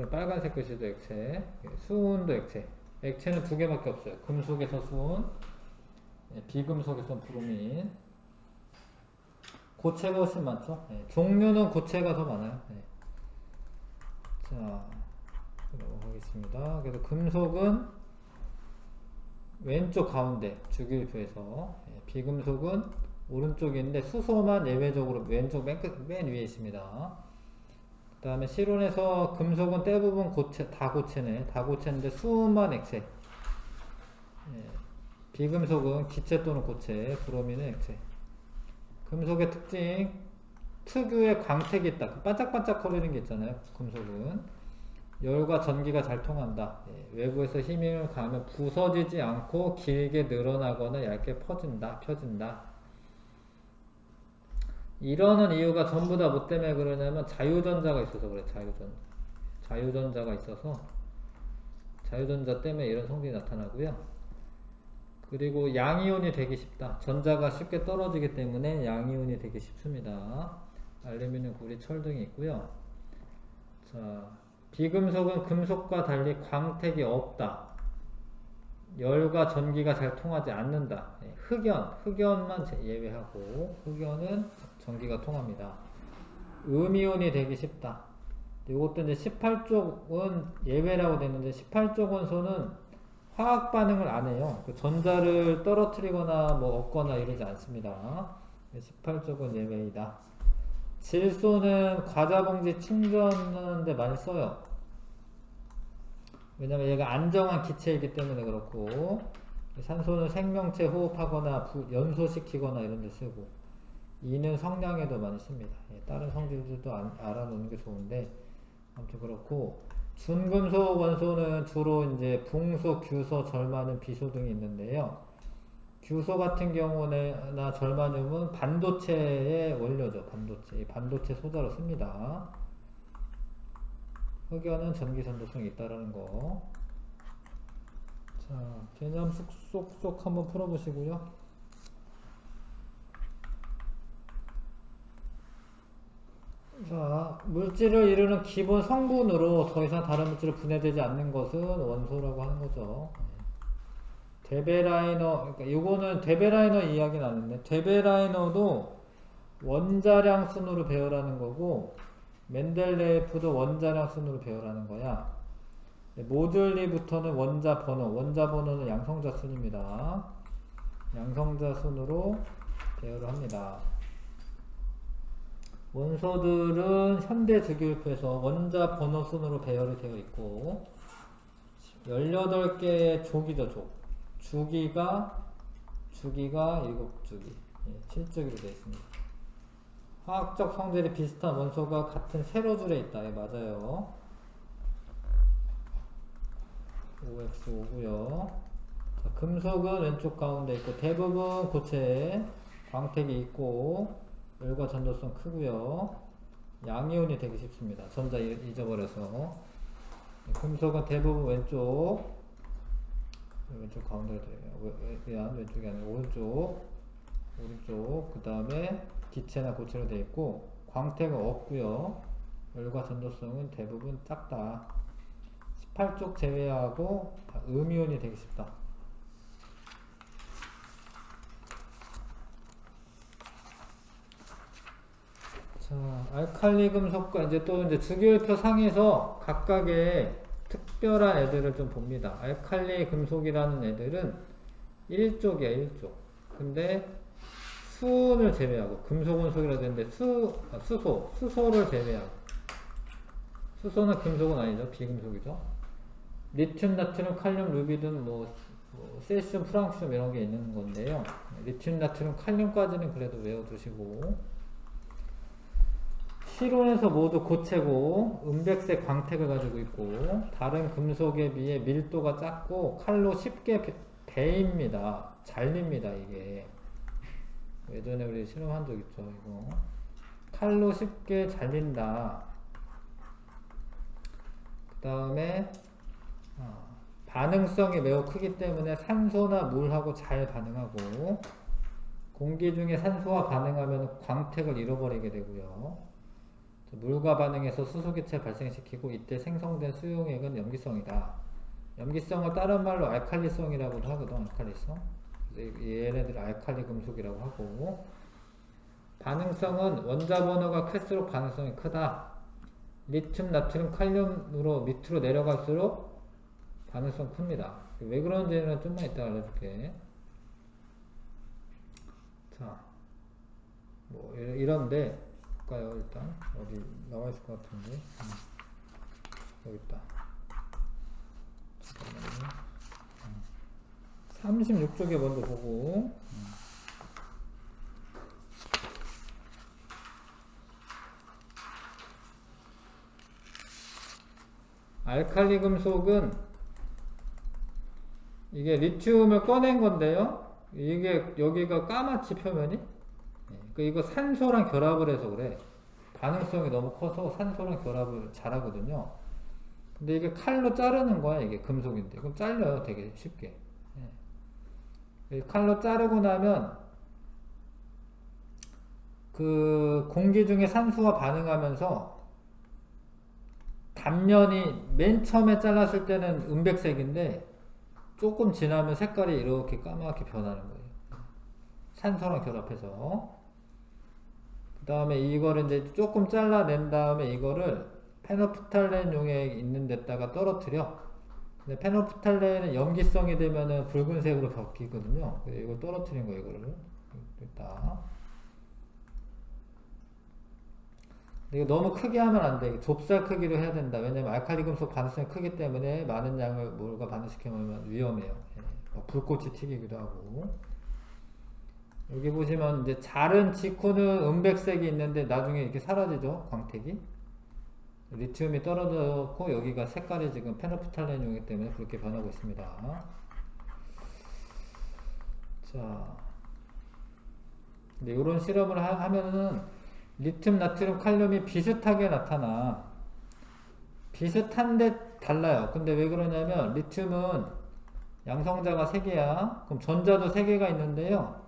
빨간색 글씨도 액체. 수은도 액체. 액체는 두 개밖에 없어요. 금속에서 수은, 비금속에서 브로민. 고체가 훨씬 많죠. 종류는 고체가 더 많아요. 자, 넘어가겠습니다. 그래서 금속은 왼쪽 가운데 주기율표에서, 비금속은 오른쪽에 있는데 수소만 예외적으로 왼쪽 맨 위에 있습니다. 그 다음에 실온에서 금속은 대부분 다 고체인데 수은만 액체. 비금속은 기체 또는 고체, 브로민은 액체. 금속의 특징, 특유의 광택이 있다. 반짝반짝 거리는 게 있잖아요. 금속은 열과 전기가 잘 통한다. 외부에서 힘을 가하면 부서지지 않고 길게 늘어나거나 얇게 펴진다. 이러는 이유가 전부 다 뭐 때문에 그러냐면 자유전자가 있어서 그래. 자유전자가 있어서 자유전자 때문에 이런 성질이 나타나고요. 그리고 양이온이 되기 쉽다. 전자가 쉽게 떨어지기 때문에 양이온이 되기 쉽습니다. 알루미늄, 구리, 철 등이 있고요. 자, 비금속은 금속과 달리 광택이 없다. 열과 전기가 잘 통하지 않는다. 흑연만 예외하고, 흑연은 전기가 통합니다. 음이온이 되기 쉽다. 이것도 이제 18쪽 예외라고 되는데, 18쪽 원소는 화학 반응을 안 해요. 그 전자를 떨어뜨리거나 뭐 얻거나 이러지 않습니다. 18쪽은 예외이다. 질소는 과자 봉지 충전하는데 많이 써요. 왜냐면 얘가 안정한 기체이기 때문에 그렇고, 산소는 생명체 호흡하거나 연소시키거나 이런 데 쓰고, 이는 성냥에도 많이 씁니다. 다른 성질들도 알아놓는 게 좋은데, 아무튼 그렇고, 준금속 원소는 주로 이제 붕소, 규소, 절마늄, 비소 등이 있는데요. 규소 같은 경우나 절마늄은 반도체의 원료죠. 반도체 소자로 씁니다. 흑연은 전기 전도성이 있다라는 거. 자, 개념 쏙쏙 한번 풀어보시고요. 자, 물질을 이루는 기본 성분으로 더 이상 다른 물질을 분해되지 않는 것은 원소라고 하는 거죠. 데베라이너, 그러니까 이거는 데베라이너 이야기는 아닌데, 데베라이너도 원자량 순으로 배열하는 거고, 멘델레예프도 원자량 순으로 배열하는 거야. 모듈리부터는 원자 번호는 양성자 순입니다. 양성자 순으로 배열을 합니다. 원소들은 현대 주기율표에서 원자 번호 순으로 배열이 되어 있고, 18개의 족이죠, 족. 주기가 7주기, 7주기로 되어 있습니다. 화학적 성질이 비슷한 원소가 같은 세로줄에 있다. 맞아요. OX5고요. 자, 금속은 왼쪽 가운데 있고 대부분 고체에 광택이 있고 열과 전도성 크고요. 양이온이 되기 쉽습니다. 전자 잊어버려서. 금속은 대부분 왼쪽 가운데로 돼요. 왼쪽이 아니라 오른쪽. 그 다음에 기체나 고체로 되어 있고 광택은 없고요. 열과 전도성은 대부분 작다. 18쪽 제외하고 다 음이온이 되기 쉽다. 자, 알칼리 금속과 이제 주기율표 상에서 각각의 특별한 애들을 좀 봅니다. 알칼리 금속이라는 애들은 1쪽이야, 1쪽. 근데 수은을 제외하고, 금속원소이라고 되는데, 수소를 제외하고. 수소는 금속은 아니죠. 비금속이죠. 리튬, 나트륨, 칼륨, 루비든, 세슘, 프랑슘 이런 게 있는 건데요. 리튬, 나트륨, 칼륨까지는 그래도 외워두시고, 실온에서 모두 고체고 은백색 광택을 가지고 있고 다른 금속에 비해 밀도가 작고 칼로 쉽게 베입니다. 잘립니다. 이게 예전에 우리 실험한 적 있죠. 이거 칼로 쉽게 잘린다. 그 다음에 반응성이 매우 크기 때문에 산소나 물하고 잘 반응하고 공기 중에 산소와 반응하면 광택을 잃어버리게 되고요. 물과 반응해서 수소기체 발생시키고 이때 생성된 수용액은 염기성이다. 염기성을 다른 말로 알칼리성이라고도 하거든. 알칼리성. 얘네들 알칼리 금속이라고 하고 반응성은 원자 번호가 클수록 반응성이 크다. 리튬, 나트륨, 칼륨으로 밑으로 내려갈수록 반응성 큽니다. 왜 그런지는 좀만 이따 알려줄게. 자, 이런데 일단 어디 나와 있을 것 같은데 여기 있다. 잠깐만요. 36쪽에 먼저 보고 알칼리 금속은 이게 리튬을 꺼낸 건데요. 이게 여기가 까맣지 표면이. 이거 산소랑 결합을 해서 그래. 반응성이 너무 커서 산소랑 결합을 잘하거든요. 근데 이게 칼로 자르는 거야. 이게 금속인데 그럼 잘려요. 되게 쉽게. 칼로 자르고 나면 그 공기 중에 산소와 반응하면서 단면이 맨 처음에 잘랐을 때는 은백색인데 조금 지나면 색깔이 이렇게 까맣게 변하는 거예요. 산소랑 결합해서. 그 다음에 이거를 이제 조금 잘라낸 다음에 이거를 페노프탈렌용에 있는 데다가 떨어뜨려. 근데 페노프탈렌은 염기성이 되면은 붉은색으로 바뀌거든요. 그래서 이걸 떨어뜨린 거예요, 이거를. 됐다. 이거 너무 크게 하면 안 돼. 좁쌀 크기로 해야 된다. 왜냐면 알칼리 금속 반응성이 크기 때문에 많은 양을 물과 반응시키면 위험해요. 예. 불꽃이 튀기기도 하고. 여기 보시면 이제 자른 직후는 은백색이 있는데 나중에 이렇게 사라지죠. 광택이. 리튬이 떨어졌고 여기가 색깔이 지금 페노프탈렌이기 때문에 그렇게 변하고 있습니다. 자, 근데 이런 실험을 하면은 리튬, 나트륨, 칼륨이 비슷하게 나타나. 비슷한데 달라요. 근데 왜 그러냐면 리튬은 양성자가 3개야. 그럼 전자도 3개가 있는데요.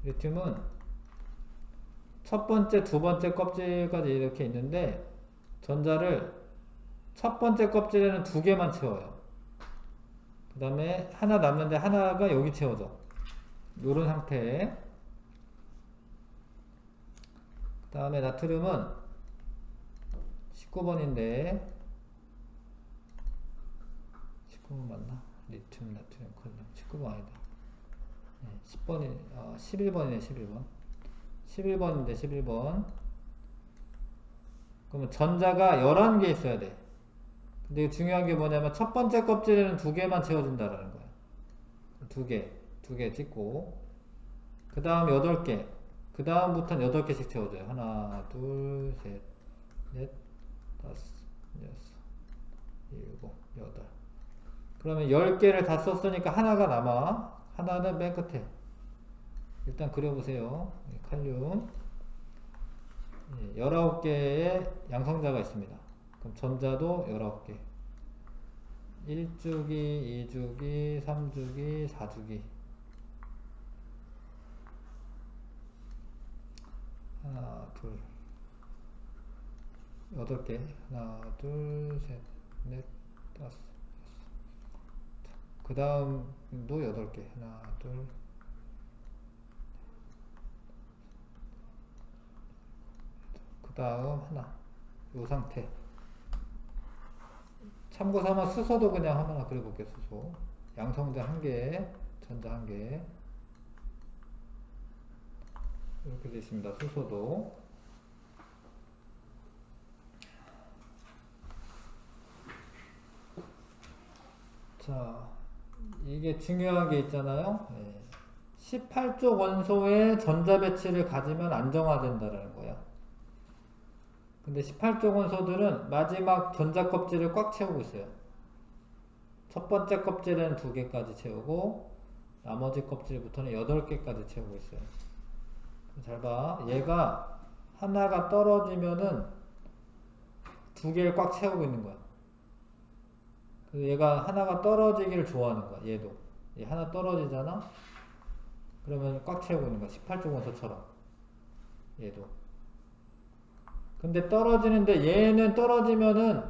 리튬은 첫 번째, 두 번째 껍질까지 이렇게 있는데 전자를 첫 번째 껍질에는 2개만 채워요. 그 다음에 하나 남는데 하나가 여기 채워져. 이런 상태에. 그 다음에 나트륨은 19번인데 19번 맞나? 리튬, 나트륨, 칼륨 19번 아니다. 네, 10번이 11번이네. 11번인데 11번. 그러면 전자가 11개 있어야 돼. 근데 중요한 게 뭐냐면 첫 번째 껍질에는 2개만 채워준다라는 거야. 2개 찍고 그 다음 8개. 그 다음부터는 8개씩 채워줘요. 하나, 둘, 셋, 넷, 다섯, 여섯, 일곱, 여덟. 그러면 10개를 다 썼으니까 하나가 남아. 하나는 맨 끝에. 일단 그려보세요. 칼륨. 19개의 양성자가 있습니다. 그럼 전자도 19개. 1주기, 2주기, 3주기, 4주기. 하나, 둘, 8개. 하나, 둘, 셋, 넷, 다섯, 여섯. 그 다음도 8개. 하나, 둘, 그 다음 하나. 요 상태. 참고 삼아 수소도 그냥 하나 그려볼게요. 수소. 양성자 1개, 전자 1개. 이렇게 되어 있습니다. 수소도. 자, 이게 중요한 게 있잖아요. 18쪽 원소의 전자 배치를 가지면 안정화된다라는 거야. 근데 18쪽 원소들은 마지막 전자 껍질을 꽉 채우고 있어요. 첫 번째 껍질은 2개까지 채우고 나머지 껍질부터는 8개까지 채우고 있어요. 잘 봐. 얘가 하나가 떨어지면은 2개를 꽉 채우고 있는 거야. 그래서 얘가 하나가 떨어지기를 좋아하는 거야. 얘도. 얘 하나 떨어지잖아? 그러면 꽉 채우고 있는 거야. 18쪽 원소처럼. 얘도. 근데 떨어지는데 얘는 떨어지면은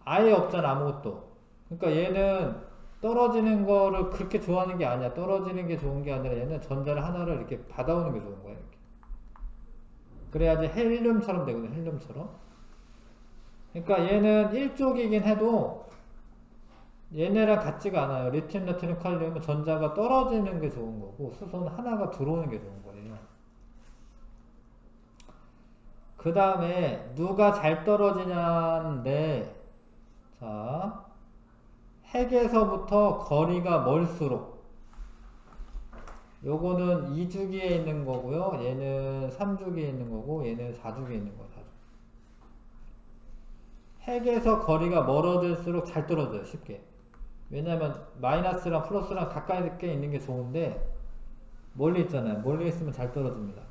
아예 없잖아. 아무것도. 그러니까 얘는 떨어지는 거를 그렇게 좋아하는 게 아니야. 떨어지는 게 좋은 게 아니라 얘는 전자를 하나를 이렇게 받아오는 게 좋은 거야. 이렇게. 그래야지 헬륨처럼 되거든. 헬륨처럼. 그러니까 얘는 1쪽이긴 해도 얘네랑 같지가 않아요. 리튬, 나트륨, 칼륨은 전자가 떨어지는 게 좋은 거고 수소는 하나가 들어오는 게 좋은 거예요. 그 다음에 누가 잘 떨어지냐인데, 자, 핵에서부터 거리가 멀수록 요거는 2주기에 있는 거고요. 얘는 3주기에 있는 거고 얘는 4주기에 있는 거예요. 4주. 핵에서 거리가 멀어질수록 잘 떨어져요. 쉽게. 왜냐면 마이너스랑 플러스랑 가까이 있는 게 좋은데 멀리 있잖아요. 멀리 있으면 잘 떨어집니다.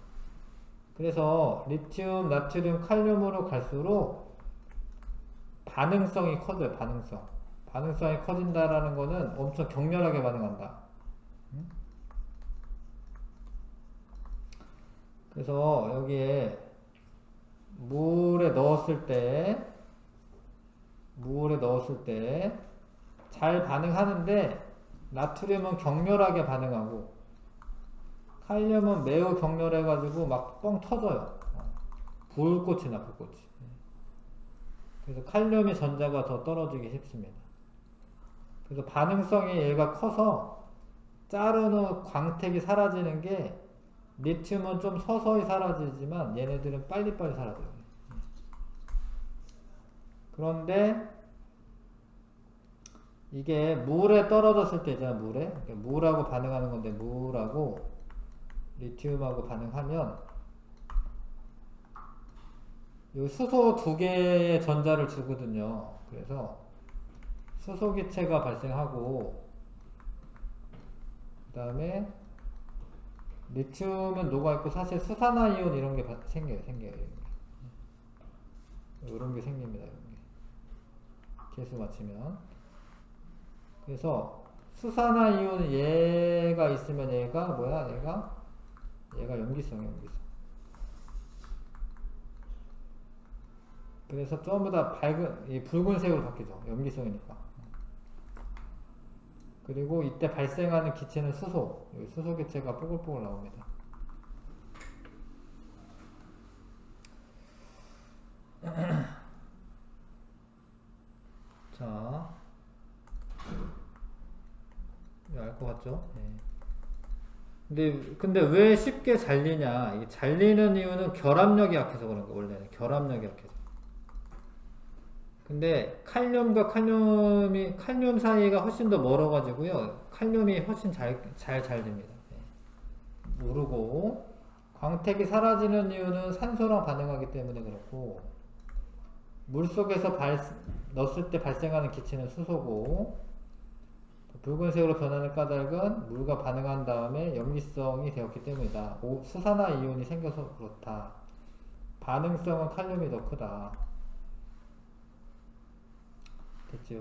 그래서 리튬, 나트륨, 칼륨으로 갈수록 반응성이 커져요. 반응성이 커진다라는 거는 엄청 격렬하게 반응한다. 그래서 여기에 물에 넣었을 때 잘 반응하는데 나트륨은 격렬하게 반응하고 칼륨은 매우 격렬해가지고 막 뻥 터져요. 불꽃이 나, 불꽃이. 그래서 칼륨의 전자가 더 떨어지기 쉽습니다. 그래서 반응성이 얘가 커서 자른 후 광택이 사라지는 게 리튬은 좀 서서히 사라지지만 얘네들은 빨리빨리 사라져요. 그런데 이게 물에 떨어졌을 때 있잖아, 물하고 반응하는 건데 물하고 리튬하고 반응하면 이 수소 두 개의 전자를 주거든요. 그래서 수소 기체가 발생하고 그 다음에 리튬은 녹아있고 사실 수산화이온 이런 게 생겨요. 이런 게 생깁니다. 이런 게. 계수 맞추면. 그래서 수산화이온 얘가 있으면 얘가 뭐야? 얘가 염기성. 그래서 전부 다 붉은색으로 바뀌죠. 염기성이니까. 그리고 이때 발생하는 기체는 수소. 여기 수소 기체가 뽀글뽀글 나옵니다. 자, 알 것 같죠? 네. 근데 왜 쉽게 잘리냐? 이게 잘리는 이유는 결합력이 약해서 그런 거예요. 원래는 결합력이 약해서. 근데 칼륨과 칼륨 사이가 훨씬 더 멀어가지고요. 칼륨이 훨씬 잘 됩니다. 모르고 광택이 사라지는 이유는 산소랑 반응하기 때문에 그렇고 물속에서 넣었을 때 발생하는 기체는 수소고 붉은색으로 변하는 까닭은 물과 반응한 다음에 염기성이 되었기 때문이다. 수산화 이온이 생겨서 그렇다. 반응성은 칼륨이 더 크다. 됐죠?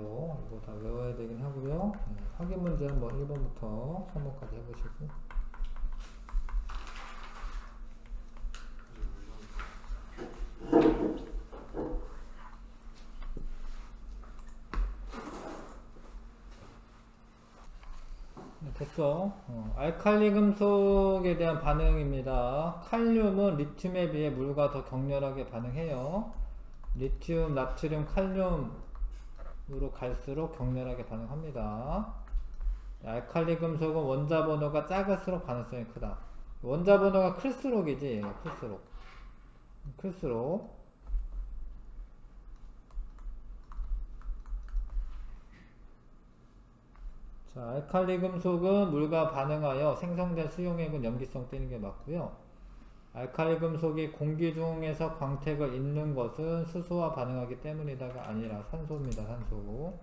이거 다 외워야 되긴 하고요. 확인 문제 한번 1번부터 3번까지 해보시고. 됐죠? 알칼리 금속에 대한 반응입니다. 칼륨은 리튬에 비해 물과 더 격렬하게 반응해요. 리튬, 나트륨, 칼륨으로 갈수록 격렬하게 반응합니다. 알칼리 금속은 원자 번호가 작을수록 반응성이 크다. 원자 번호가 클수록이지, 클수록. 자, 알칼리 금속은 물과 반응하여 생성된 수용액은 염기성 떼는 게 맞고요. 알칼리 금속이 공기 중에서 광택을 잇는 것은 수소와 반응하기 때문이다가 아니라 산소입니다. 산소.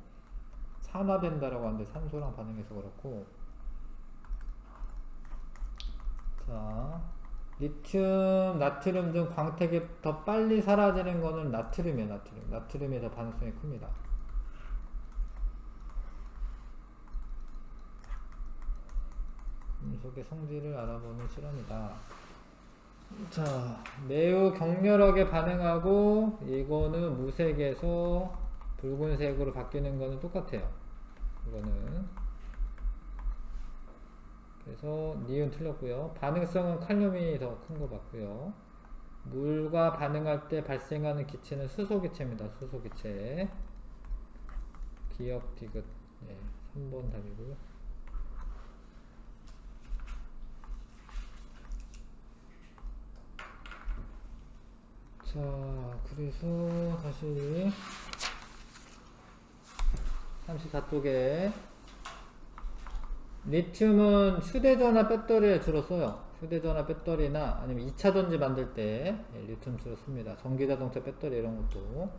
산화된다라고 하는데 산소랑 반응해서 그렇고. 자, 리튬, 나트륨 등 광택이 더 빨리 사라지는 거는 나트륨이에요. 나트륨이 더 반응성이 큽니다. 금속의 성질을 알아보는 실험이다. 자, 매우 격렬하게 반응하고 이거는 무색에서 붉은색으로 바뀌는 거는 똑같아요. 이거는 그래서 니은 틀렸고요. 반응성은 칼륨이 더 큰 거 같고요. 물과 반응할 때 발생하는 기체는 수소기체입니다. 수소기체. 기억 디귿. 3번 답이고요. 자, 그래서 다시 34쪽에 리튬은 휴대전화 배터리에 주로 써요. 휴대전화 배터리나 아니면 2차전지 만들 때 리튬 주로 씁니다. 전기자동차 배터리 이런 것도.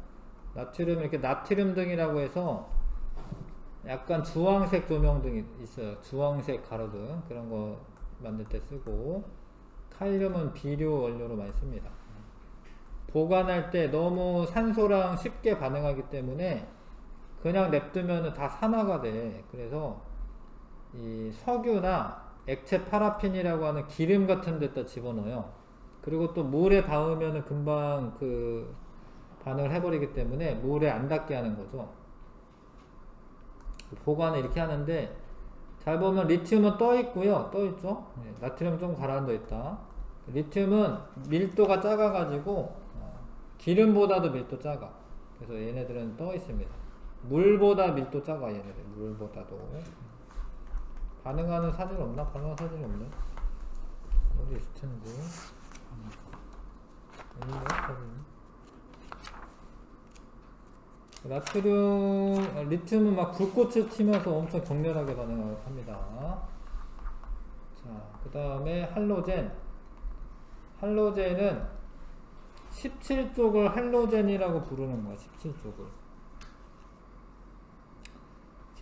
나트륨, 이렇게 나트륨 등이라고 해서 약간 주황색 조명 등이 있어요. 주황색 가로등 그런 거 만들 때 쓰고, 칼륨은 비료 원료로 많이 씁니다. 보관할 때 너무 산소랑 쉽게 반응하기 때문에 그냥 냅두면 다 산화가 돼. 그래서 이 석유나 액체 파라핀이라고 하는 기름 같은 데다 집어넣어요. 그리고 또 물에 닿으면은 금방 그 반응을 해버리기 때문에 물에 안 닿게 하는 거죠. 보관을 이렇게 하는데, 잘 보면 리튬은 떠 있고요. 떠 있죠. 네, 나트륨 좀 가라앉아 있다. 리튬은 밀도가 작아가지고 기름보다도 밀도 작아. 그래서 얘네들은 떠 있습니다. 물보다 밀도 작아. 얘네들 물보다도. 반응하는 사진 없나? 반응하는 사진이 없네. 어디 있을 텐데. 있네, 사진. 나트륨, 리튬은 막 불꽃을 튀면서 엄청 격렬하게 반응합니다. 자, 그 다음에 할로젠. 할로젠은 17쪽을 할로젠이라고 부르는 거야, 17쪽을.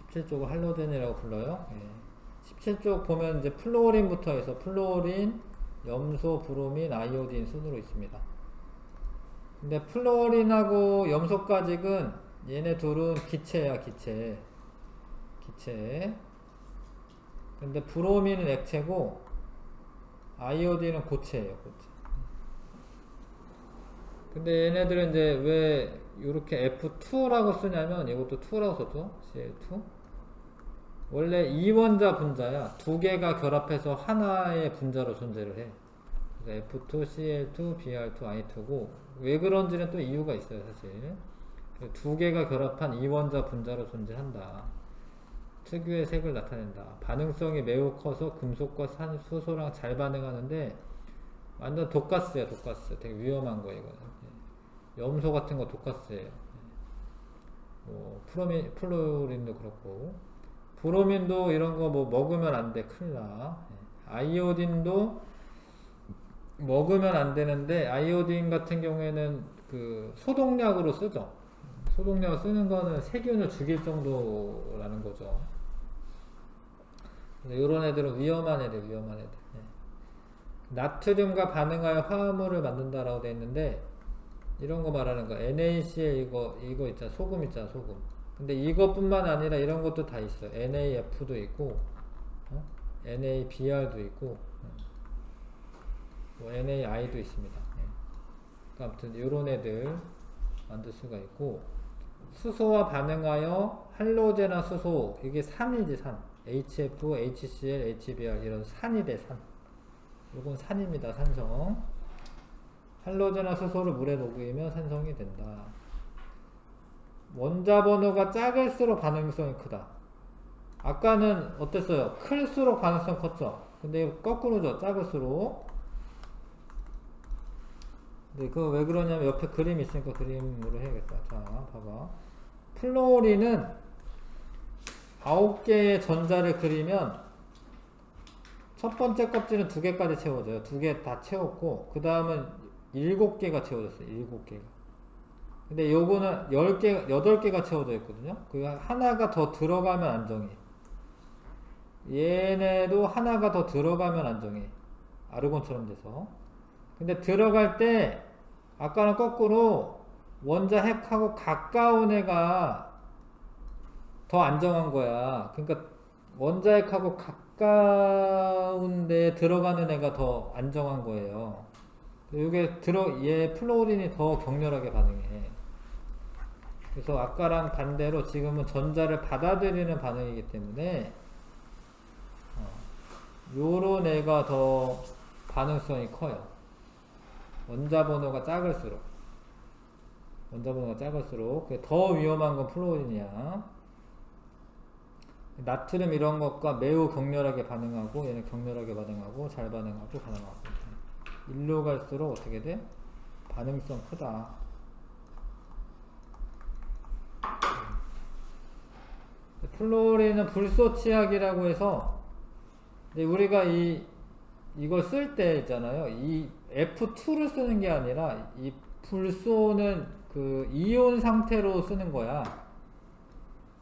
17쪽을 할로젠이라고 불러요. 예. 17쪽 보면 이제 플로린부터 해서 플로린, 염소, 브로민, 아이오딘 순으로 있습니다. 근데 플로린하고 염소가직은 얘네 둘은 기체야, 기체. 근데 브로민은 액체고 아이오딘은 고체예요, 고체. 근데 얘네들은 이제 왜 이렇게 F2라고 쓰냐면, 이것도 2라고 썼죠, Cl2. 원래 이원자 분자야. 두 개가 결합해서 하나의 분자로 존재를 해. 그래서 F2, Cl2, Br2, I2고, 왜 그런지는 또 이유가 있어요, 사실. 두 개가 결합한 이원자 분자로 존재한다. 특유의 색을 나타낸다. 반응성이 매우 커서 금속과 수소랑 잘 반응하는데, 완전 독가스야, 독가스. 되게 위험한 거예요, 이거는. 염소 같은 거 독가스예요. 뭐 플로린도 그렇고, 브로민도 이런 거 뭐 먹으면 안 돼, 큰일 나. 아이오딘도 먹으면 안 되는데, 아이오딘 같은 경우에는 그 소독약으로 쓰죠. 소독약을 쓰는 거는 세균을 죽일 정도라는 거죠. 이런 애들은 위험한 애들, 위험한 애들. 나트륨과 반응하여 화합물을 만든다라고 되어 있는데, 이런 거 말하는 거. NaCl 이거 있잖아. 소금 있잖아, 소금. 근데 이것뿐만 아니라 이런 것도 다 있어. NaF도 있고, NaBr도 있고, 뭐 NaI도 있습니다. 그러니까 아무튼 이런 애들 만들 수가 있고, 수소와 반응하여 할로제나 수소, 이게 산이지, 산. HF, HCl, HBr 이런 산이 돼, 산. 이건 산입니다, 산성. 할로제나 수소를 물에 녹이면 산성이 된다. 원자 번호가 작을수록 반응성이 크다. 아까는 어땠어요? 클수록 반응성 컸죠? 근데 거꾸로죠, 작을수록. 근데 그거 왜 그러냐면 옆에 그림이 있으니까 그림으로 해야겠다. 자, 봐봐. 플로린은 9개의 전자를 그리면 첫 번째 껍질은 2개까지 채워져요. 2개 다 채웠고, 그 다음은 7개가 채워졌어요. 7개가. 근데 요거는 8개가 채워져 있거든요. 그 하나가 더 들어가면 안정해. 얘네도 하나가 더 들어가면 안정해. 아르곤처럼 돼서. 근데 들어갈 때 아까는 거꾸로 원자 핵하고 가까운 애가 더 안정한 거야. 그러니까 원자 핵하고 가까운 데에 들어가는 애가 더 안정한 거예요. 얘 플로린이 더 격렬하게 반응해. 그래서 아까랑 반대로 지금은 전자를 받아들이는 반응이기 때문에 요런 애가 더 반응성이 커요. 원자 번호가 작을수록 더 위험한 건 플로린이야. 나트륨 이런 것과 매우 격렬하게 반응하고, 얘는 격렬하게 반응하고 잘 반응하고 일로 갈수록 어떻게 돼? 반응성 크다. 플로린은 불소 치약이라고 해서, 근데 우리가 이걸 쓸 때 있잖아요. 이 F2를 쓰는 게 아니라 이 불소는 그 이온 상태로 쓰는 거야.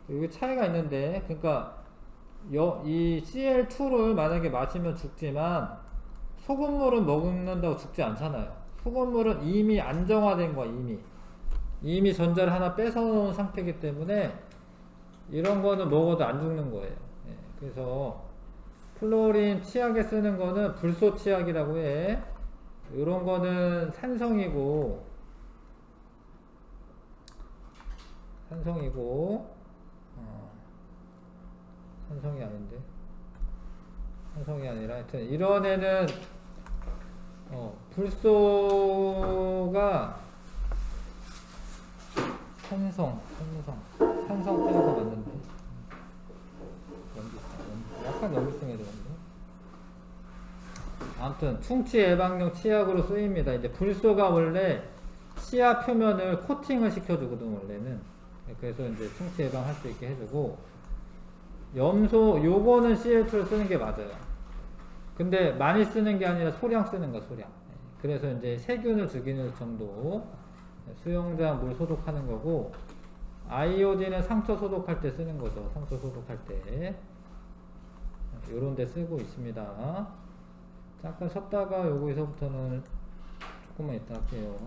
여기 차이가 있는데, 그러니까 이 Cl2를 만약에 마시면 죽지만 소금물은 먹는다고 죽지 않잖아요. 소금물은 이미 안정화된 거야. 이미 전자를 하나 뺏어놓은 상태이기 때문에 이런 거는 먹어도 안 죽는 거예요. 그래서 플로린 치약에 쓰는 거는 불소 치약이라고 해. 요런 거는 산성이고 산성이 아닌데 산성이 아니라 하여튼 이런 애는 불소가 산성 빼서 맞는데 약간 염기성이 들었는데 아무튼 충치 예방용 치약으로 쓰입니다. 이제 불소가 원래 치아 표면을 코팅을 시켜주거든 원래는. 그래서 이제 충치 예방할 수 있게 해주고 염소 요거는 CL2를 쓰는 게 맞아요. 근데 많이 쓰는 게 아니라 소량 쓰는 거 소량. 그래서 이제 세균을 죽이는 정도 수영장 물 소독하는 거고 아이오딘은 상처 소독할 때 쓰는 거죠. 상처 소독할 때 요런 데 쓰고 있습니다. 잠깐 쉬었다가 여기서부터는 조금만 이따 할게요.